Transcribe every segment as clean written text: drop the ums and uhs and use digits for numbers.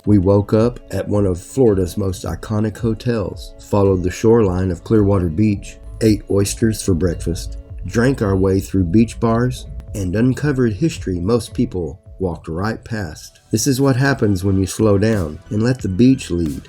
We woke up at one of Florida's most iconic hotels, followed the shoreline of Clearwater Beach, ate oysters for breakfast, drank our way through beach bars, and uncovered history most people walked right past. This is what happens when you slow down and let the beach lead.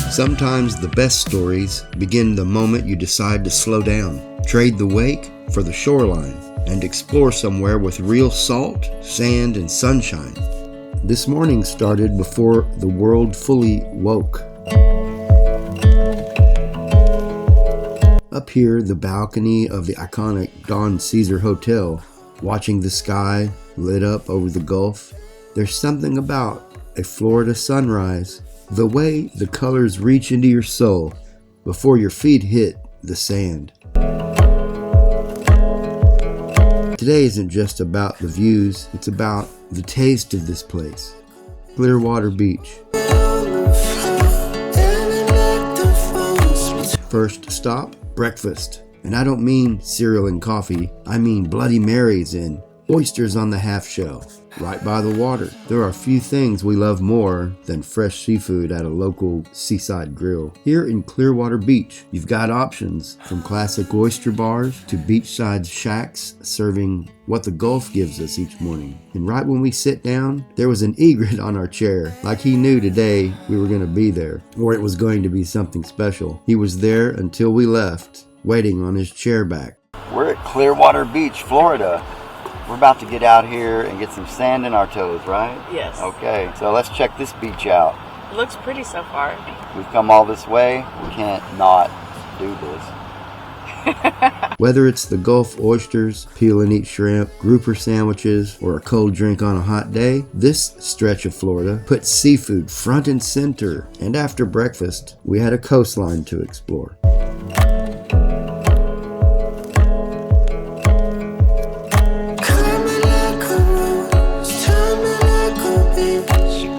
Sometimes the best stories begin the moment you decide to slow down, trade the wake for the shoreline, and explore somewhere with real salt, sand, and sunshine. This morning started before the world fully woke. Up here, the balcony of the iconic Don CeSar Hotel, watching the sky lit up over the Gulf, there's something about a Florida sunrise. The way the colors reach into your soul before your feet hit the sand. Today isn't just about the views, it's about the taste of this place. Clearwater Beach. First stop, breakfast. And I don't mean cereal and coffee, I mean Bloody Marys and oysters on the half shell, right by the water. There are few things we love more than fresh seafood at a local seaside grill. Here in Clearwater Beach, you've got options from classic oyster bars to beachside shacks serving what the Gulf gives us each morning. And right when we sit down, there was an egret on our chair, like he knew today we were going to be there, or it was going to be something special. He was there until we left, waiting on his chair back. We're at Clearwater Beach, Florida. We're about to get out here and get some sand in our toes, right? Yes. Okay, so let's check this beach out. It looks pretty so far. We've come all this way. We can't not do this. Whether it's the Gulf oysters, peel and eat shrimp, grouper sandwiches, or a cold drink on a hot day, this stretch of Florida puts seafood front and center. And after breakfast, we had a coastline to explore.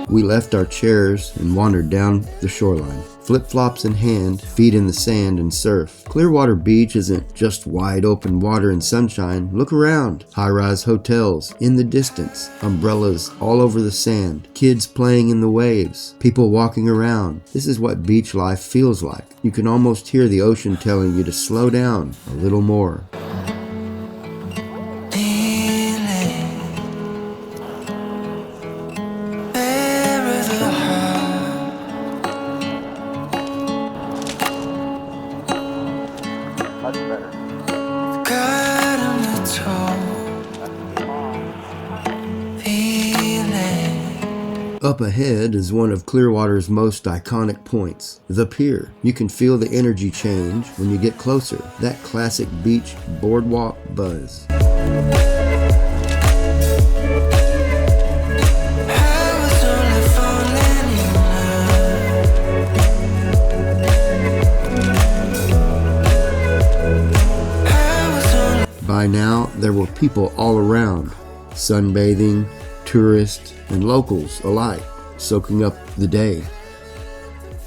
We left our chairs and wandered down the shoreline. Flip-flops in hand, feet in the sand and surf. Clearwater Beach isn't just wide open water and sunshine. Look around. High-rise hotels in the distance. Umbrellas all over the sand. Kids playing in the waves. People walking around. This is what beach life feels like. You can almost hear the ocean telling you to slow down a little more. Up ahead is one of Clearwater's most iconic points, the Pier. You can feel the energy change when you get closer, that classic beach boardwalk buzz. By now, there were people all around, sunbathing, tourists, and locals alike, soaking up the day.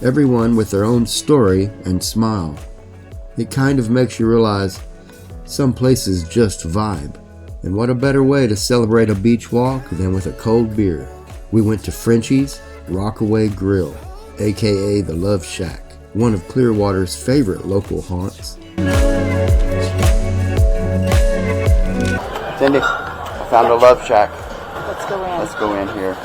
Everyone with their own story and smile. It kind of makes you realize some places just vibe. And what a better way to celebrate a beach walk than with a cold beer. We went to Frenchy's Rockaway Grill, aka the Love Shack, one of Clearwater's favorite local haunts. Cyndi, I found a Love Shack. Let's go in. Let's go in here.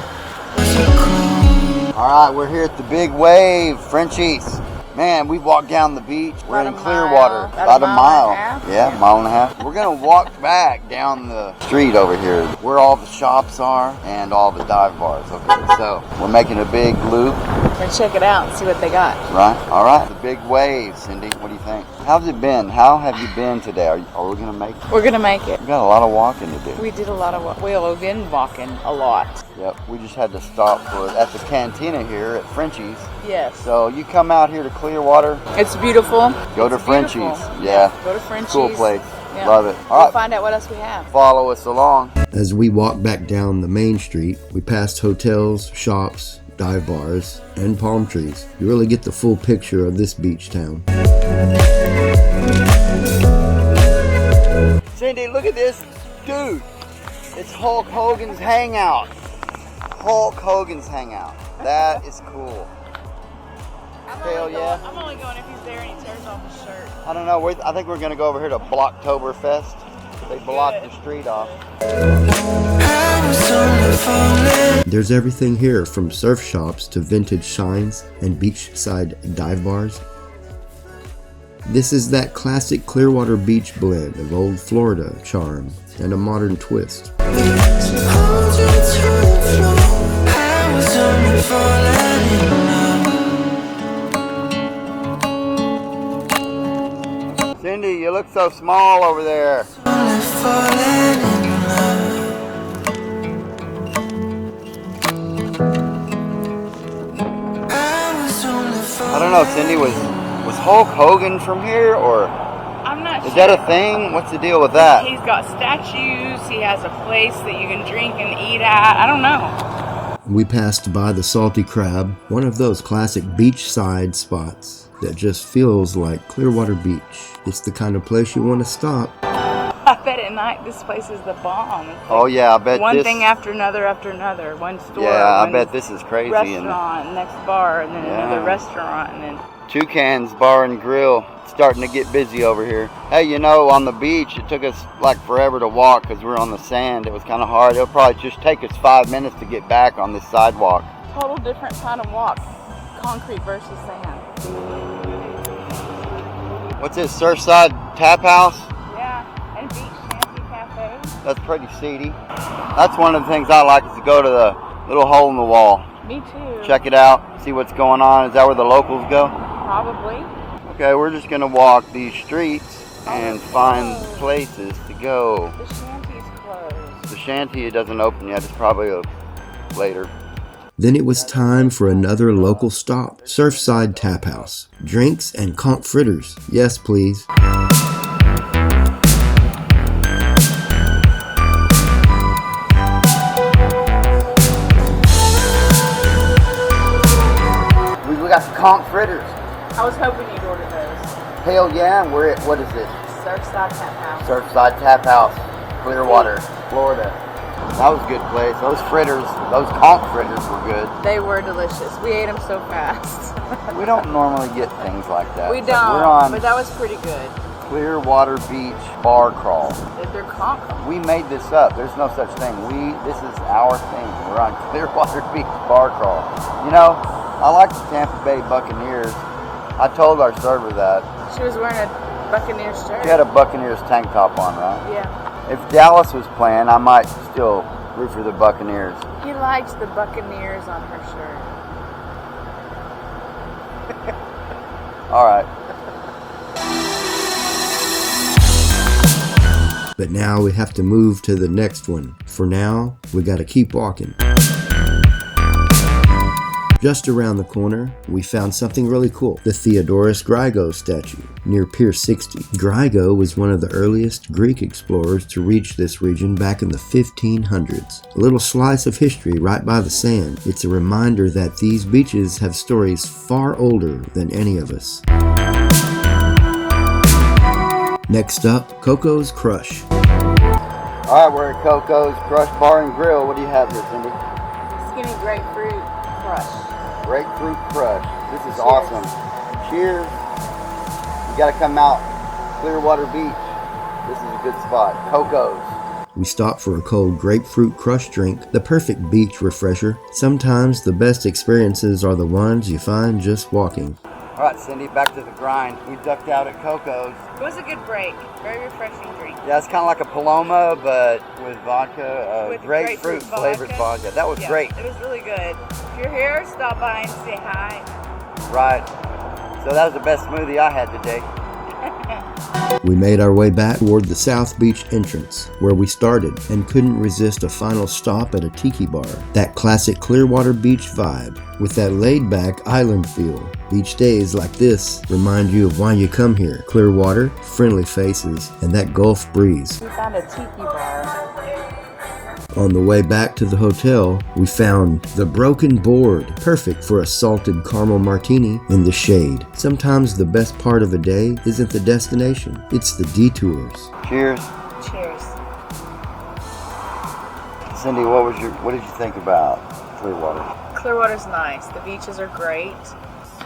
Alright, we're here at the Big Wave, Frenchy's. Man, we walked down the beach. We're in Clearwater. About a mile. Yeah, mile and a half. We're going to walk back down the street over here where all the shops are and all the dive bars. Okay, so we're making a big loop. And check it out and see what they got. Right, alright. The Big Wave, Cyndi. What do you think? How's it been? How have you been today? Are we going to make it? We're going to make it. We've got a lot of walking to do. We did a lot of walking. We've been walking a lot. Yep, we just had to stop at the cantina here at Frenchy's. Yes. So you come out here to Clearwater. It's beautiful. Go to Frenchy's. Yeah. Go to Frenchy's. Cool place. Yeah. Love it. All We'll right. find out what else we have. Follow us along. As we walked back down the main street, we passed hotels, shops, dive bars, and palm trees. You really get the full picture of this beach town. Cyndi, look at this. Dude, it's Hulk Hogan's Hangout. Hulk Hogan's Hangout. That is cool. Hell yeah. I'm only going if he's there and he tears off his shirt. I don't know. I think we're going to go over here to Blocktoberfest. They blocked the street off. There's everything here from surf shops to vintage shines and beachside dive bars. This is that classic Clearwater Beach blend of old Florida charm and a modern twist. Cyndi, you look so small over there. I don't know, Cyndi, was Hulk Hogan from here, or I'm not is that a thing? What's the deal with that? He's got statues. He has a place that you can drink and eat at. I don't know. We passed by the Salty Crab, one of those classic beachside spots that just feels like Clearwater Beach. It's the kind of place you want to stop. I bet at night this place is the bomb. It's Oh yeah, I bet one this. thing after another after another. One store. Yeah, I one bet this is crazy. restaurant, next bar, and then Yeah. another restaurant, and then Toucan's Bar and Grill starting to get busy over here. Hey, you know, on the beach, it took us like forever to walk because we're on the sand. It was kind of hard. It'll probably just take us 5 minutes to get back on this sidewalk. total different kind of walk. Concrete versus sand. What's this, Surfside Taphouse? Yeah, and Beach Shanty Cafe. That's pretty seedy. That's one of the things I like is to go to the little hole in the wall. Me too. Check it out, see what's going on. Is that where the locals go? Probably. Okay, we're just gonna walk these streets and find places to go. The shanty's closed. The shanty, it doesn't open yet. It's probably later. Then it was time for another local stop, Surfside Taphouse. Drinks and conch fritters. Yes, please. We got the conch fritters. I was hoping you'd order those. Hell yeah, and we're at, what is this? Surfside Taphouse. Surfside Taphouse, Clearwater, Florida. That was a good place. Those fritters, those conch fritters were good. They were delicious. We ate them so fast. We don't normally get things like that. We So don't, we're on but that was pretty good. Clearwater Beach bar crawl. They're conch. We made this up. There's no such thing. This is our thing. We're on Clearwater Beach bar crawl. You know, I like the Tampa Bay Buccaneers. I told our server that. She was wearing a Buccaneers shirt. She had a Buccaneers tank top on, right? Yeah. If Dallas was playing, I might still root for the Buccaneers. He likes the Buccaneers on her shirt. All right. But now we have to move to the next one. For now, we gotta keep walking. Just around the corner, we found something really cool. The Theodoros Griego statue near Pier 60. Griego was one of the earliest Greek explorers to reach this region back in the 1500s. A little slice of history right by the sand. It's a reminder that these beaches have stories far older than any of us. Next up, Coco's Crush. All right, we're at Coco's Crush Bar and Grill. What do you have here, Cyndi? Skinny grapefruit crush. Grapefruit Crush. This is awesome. Cheers. You got to come out Clearwater Beach. This is a good spot. Coco's. We stopped for a cold grapefruit crush drink, the perfect beach refresher. Sometimes the best experiences are the ones you find just walking. All right, Cyndi, back to the grind. We ducked out at Coco's. It was a good break. Very refreshing drink. Yeah, it's kind of like a Paloma, but with vodka, With grapefruit flavored vodka. That was great. It was really good. If you're here, stop by and say hi. Right. So that was the best smoothie I had today. We made our way back toward the South Beach entrance, where we started, and couldn't resist a final stop at a Tiki bar. That classic Clearwater Beach vibe, with that laid-back island feel. Beach days like this remind you of why you come here. Clearwater, friendly faces, and that Gulf breeze. We found a tiki bar. On the way back to the hotel, we found the Broken Board, perfect for a salted caramel martini in the shade. Sometimes the best part of a day isn't the destination, it's the detours. Cheers. Cheers. Cyndi, what did you think about Clearwater? Clearwater's nice. The beaches are great.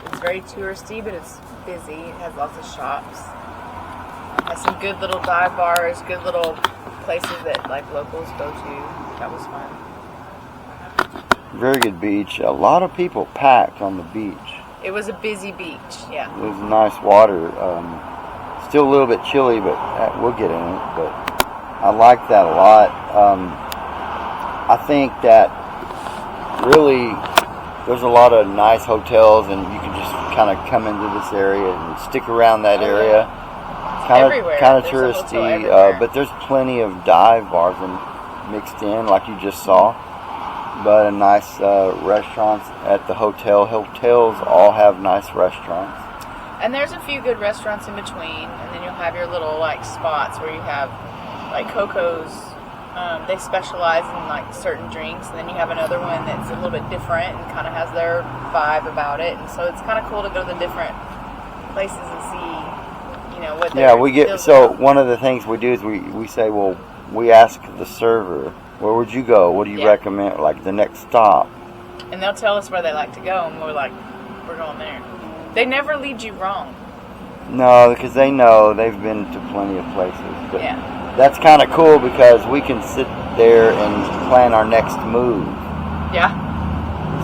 It's very touristy, but it's busy. It has lots of shops. It has some good little dive bars, good little places that like locals go to. That was fun. Very good beach. A lot of people packed on the beach. It was a busy beach, yeah. It was nice water. Still a little bit chilly, but we'll get in it. But I like that a lot. I think that really there's a lot of nice hotels, and you can just kind of come into this area and stick around that area. Kind of touristy, but there's plenty of dive bars mixed in, like you just saw. But a nice restaurants at the hotel. Hotels all have nice restaurants. And there's a few good restaurants in between, and then you'll have your little like spots where you have like Coco's. They specialize in like certain drinks, and then you have another one that's a little bit different and kind of has their vibe about it. And so it's kind of cool to go to the different places and see, what. Yeah, we get one of the things we do is we say, well, we ask the server, where would you go? What do you recommend? Like the next stop. And they'll tell us where they like to go, and we're like, we're going there. They never lead you wrong. No, because they know they've been to plenty of places. But that's kind of cool because we can sit there and plan our next move. Yeah.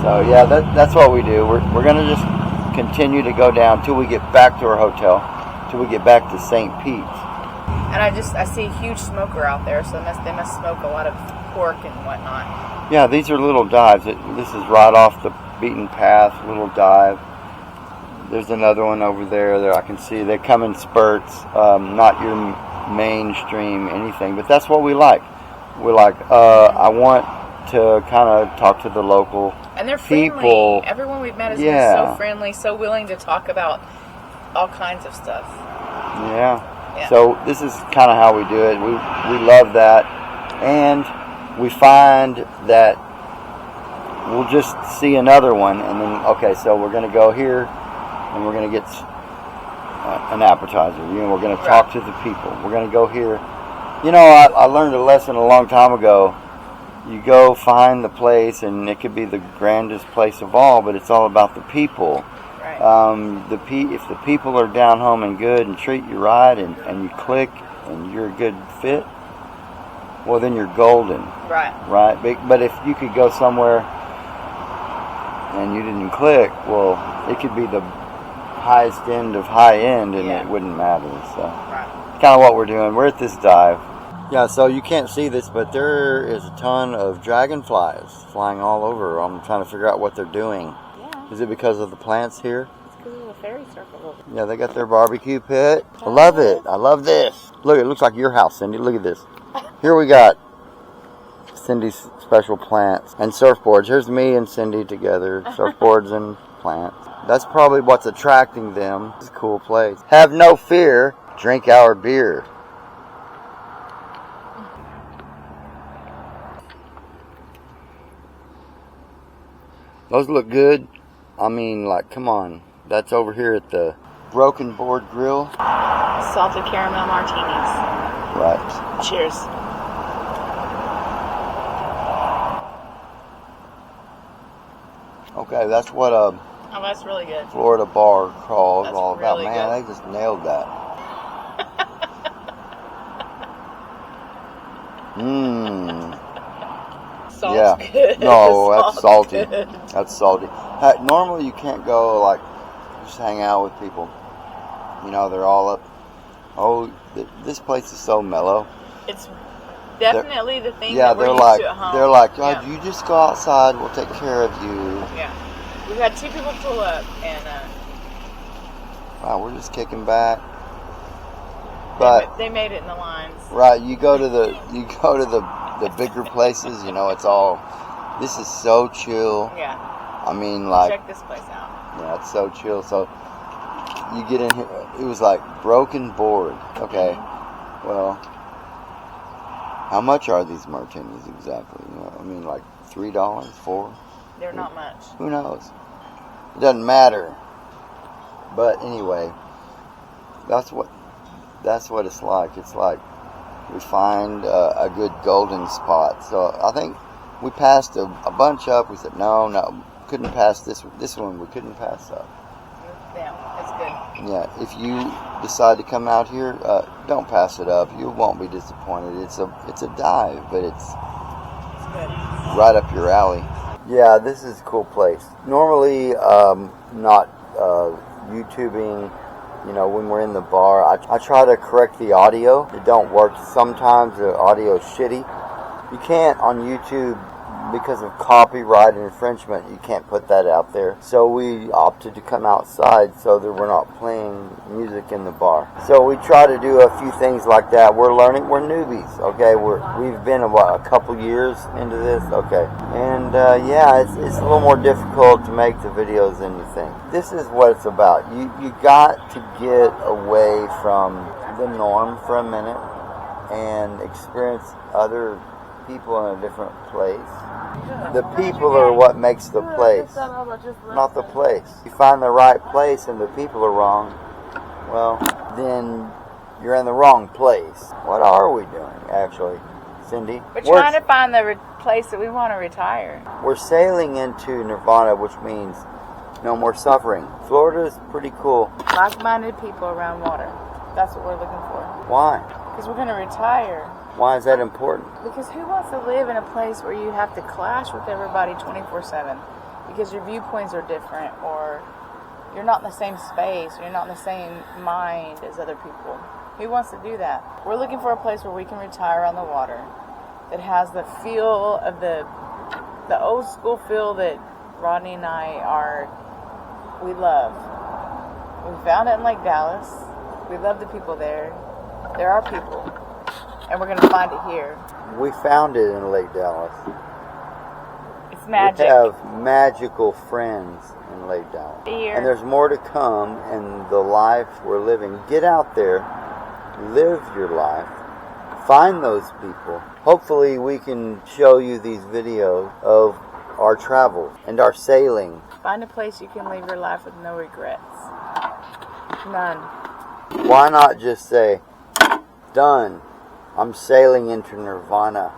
So yeah, that's what we do. We're gonna just continue to go down till we get back to our hotel, till we get back to St. Pete's. And I see a huge smoker out there, so they must smoke a lot of pork and whatnot. Yeah, these are little dives. This is right off the beaten path, little dive. There's another one over there I can see. They come in spurts, not your mainstream anything, but that's what we like. We're like, I want to kind of talk to the local and they're friendly. People. Everyone we've met has been so friendly, so willing to talk about all kinds of stuff. Yeah. So this is kind of how we do it. We love that, and we find that we'll just see another one, and then so we're going to go here, and we're going to get an appetizer. We're going to talk to the people. We're going to go here. I learned a lesson a long time ago. You go find the place, and it could be the grandest place of all, but it's all about the people. If the people are down home and good and treat you right and you click and you're a good fit, well, then you're golden. Right? But if you could go somewhere and you didn't click, well, it could be the highest end of high end and it wouldn't matter. So kind of what we're doing. We're at this dive. Yeah, so you can't see this, but there is a ton of dragonflies flying all over. I'm trying to figure out what they're doing. Is it because of the plants here? It's because of the fairy circle. Yeah, they got their barbecue pit. I love it. I love this. Look, it looks like your house, Cyndi. Look at this. Here we got Cyndi's special plants and surfboards. Here's me and Cyndi together. Surfboards and plants. That's probably what's attracting them. It's a cool place. Have no fear. Drink our beer. Those look good. I mean, like, come on. That's over here at the Broken Board Grill. Salted caramel martinis. Right. Cheers. Okay, that's what that's really good. Florida bar crawl is all about. Really Man, good. they just nailed that. Mmm. Salt's good. No, that's salty. Good. That's salty. Normally you can't go just hang out with people. They're all up. Oh, this place is so mellow. It's definitely the thing. Yeah, that we're they're used like to at home. they're like, oh, you just go outside. We'll take care of you. Yeah, we've had 2 people pull up, and wow, we're just kicking back. But they made it in the lines. Right, you go to the bigger places. It's all. This is so chill. Yeah. I mean, check this place out. Yeah, it's so chill. So you get in here. It was like Broken Board. Okay. Well, how much are these martinis exactly? I mean, like $3, $4. They're not much. Who knows? It doesn't matter. But anyway, that's what it's like. It's like we find a good golden spot. So I think we passed a bunch up. We said, no, couldn't pass this one. We couldn't pass up. Yeah, that's good. Yeah, if you decide to come out here, don't pass it up. You won't be disappointed. It's a dive, but it's good. Right up your alley. Yeah, this is a cool place. Normally, not YouTubing. You know, when we're in the bar, I try to correct the audio. It don't work. Sometimes the audio is shitty. You can't on YouTube, because of copyright and infringement, you can't put that out there. So we opted to come outside so that we're not playing music in the bar. So we try to do a few things like that. We're learning. We're newbies, okay? We've been a couple years into this, okay? And yeah, it's a little more difficult to make the videos than you think. This is what it's about. You got to get away from the norm for a minute and experience other people in a different place. The people are what makes the place, not the place. You find the right place and the people are wrong, well, then you're in the wrong place. What are we doing, actually, Cyndi? We're trying to find the place that we want to retire. We're sailing into Nirvana, which means no more suffering. Florida's pretty cool. Like-minded people around water. That's what we're looking for. Why? Because we're going to retire. Why is that important? Because who wants to live in a place where you have to clash with everybody 24/7? Because your viewpoints are different, or you're not in the same space, or you're not in the same mind as other people. Who wants to do that? We're looking for a place where we can retire on the water that has the feel of the old school feel that Rodney and we love. We found it in Lake Dallas. We love the people there. They're our people. And we're going to find it here. We found it in Lake Dallas. It's magic. We have magical friends in Lake Dallas. Here. And there's more to come in the life we're living. Get out there. Live your life. Find those people. Hopefully we can show you these videos of our travels and our sailing. Find a place you can live your life with no regrets. None. Why not just say, done. I'm sailing into Nirvana.